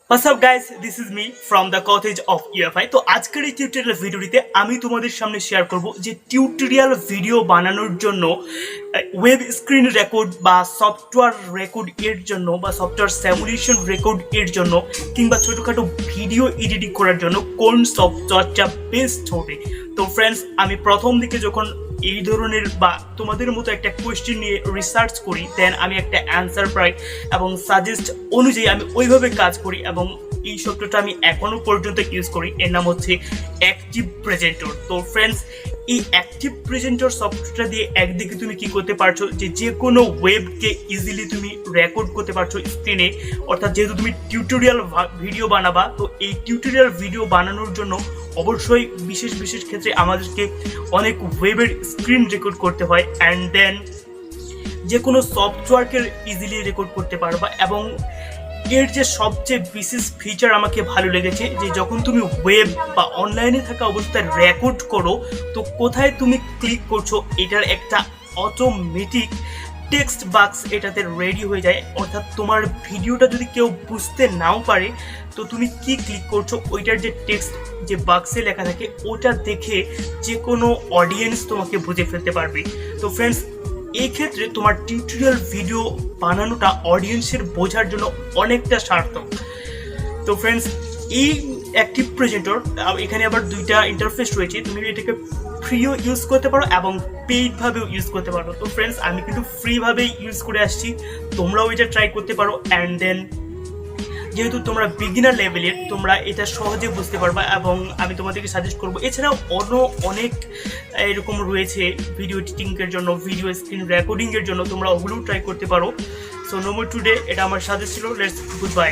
What's up guys, this is me from the cottage of UFI। তো আজকের এই tutorial ভিডিওটিতে আমি তোমাদের সামনে শেয়ার করব যে টিউটোরিয়াল ভিডিও বানানোর জন্য ওয়েব স্ক্রিন রেকর্ড বা সফটওয়্যার রেকর্ড এর জন্য বা সফটওয়্যার সিমুলেশন রেকর্ড এর জন্য কিংবা ছোটখাটো ভিডিও এডিটিং করার জন্য কোন সফটওয়্যারটা বেস্ট হবে। তো ফ্রেন্ডস, আমি প্রথম দিকে যখন এই ধরনের বা তোমাদের মতো একটা কোয়েশ্চেন নিয়ে রিসার্চ করি, দেন আমি একটা অ্যান্সার পাই এবং সাজেস্ট অনুযায়ী আমি ওইভাবে কাজ করি এবং এই সফটওয়্যারটা আমি এখনো পর্যন্ত ইউজ করি। এর নাম হচ্ছে অ্যাক্টিভ প্রেজেন্টর। তো ফ্রেন্ডস, এই অ্যাক্টিভ প্রেজেন্টর সফটওয়্যারটা দিয়ে একদিকে তুমি কি করতে পারছো, যে কোনো ওয়েবকে ইজিলি তুমি রেকর্ড করতে পারছো স্ক্রিনে। অর্থাৎ যেহেতু তুমি টিউটোরিয়াল ভিডিও বানাবা, তো এই টিউটোরিয়াল ভিডিও বানানোর জন্য অবশ্যই বিশেষ বিশেষ ক্ষেত্রে আমাদেরকে অনেক ওয়েবের স্ক্রিন রেকর্ড করতে হয়, অ্যান্ড দেন যে কোনো সফটওয়্যারকে ইজিলি রেকর্ড করতে পারবা। এবং এর যে সবচেয়ে বিশেষ ফিচার আমাকে ভালো লেগেছে, যে যখন তুমি ওয়েব বা অনলাইনে থাকা অবস্থায় রেকর্ড করো, তো কোথায় তুমি ক্লিক করছো এটার একটা অটোমেটিক টেক্সট বাক্স এটাতে রেডি হয়ে যায়। অর্থাৎ তোমার ভিডিওটা যদি কেউ বুঝতে নাও পারে, তো তুমি কি ক্লিক করছো ওইটার যে টেক্সট যে বাক্সে লেখা থাকে ওটা দেখে যে কোনো অডিয়েন্স তোমাকে বুঝে ফেলতে পারবে। তো ফ্রেন্ডস, এই ক্ষেত্রে তোমার টিউটোরিয়াল ভিডিও বানানোটা অডিয়েন্সের বোঝার জন্য অনেকটা সার্থক। তো ফ্রেন্ডস, এই অ্যাক্টিভ প্রেজেন্টর এখানে আবার দুইটা ইন্টারফেস রয়েছে, তুমি এটাকে ফ্রিও ইউজ করতে পারো এবং পেইডভাবেও ইউজ করতে পারো। তো ফ্রেন্ডস, আমি কিন্তু ফ্রিভাবেই ইউজ করে আসছি, তোমরাও এটা ট্রাই করতে পারো। অ্যান্ড দেন যেহেতু তোমরা বিগিনার লেভেলের, তোমরা এটা সহজে বুঝতে পারবা এবং আমি তোমাদেরকে সাজেস্ট করবো। এছাড়াও অনেক এরকম রয়েছে ভিডিও এডিটিংয়ের জন্য, ভিডিও স্ক্রিন রেকর্ডিংয়ের জন্য, তোমরা ওগুলোও ট্রাই করতে পারো। সো নো মোর টুডে, এটা আমার সাজেস্ট ছিল। Let's good bye.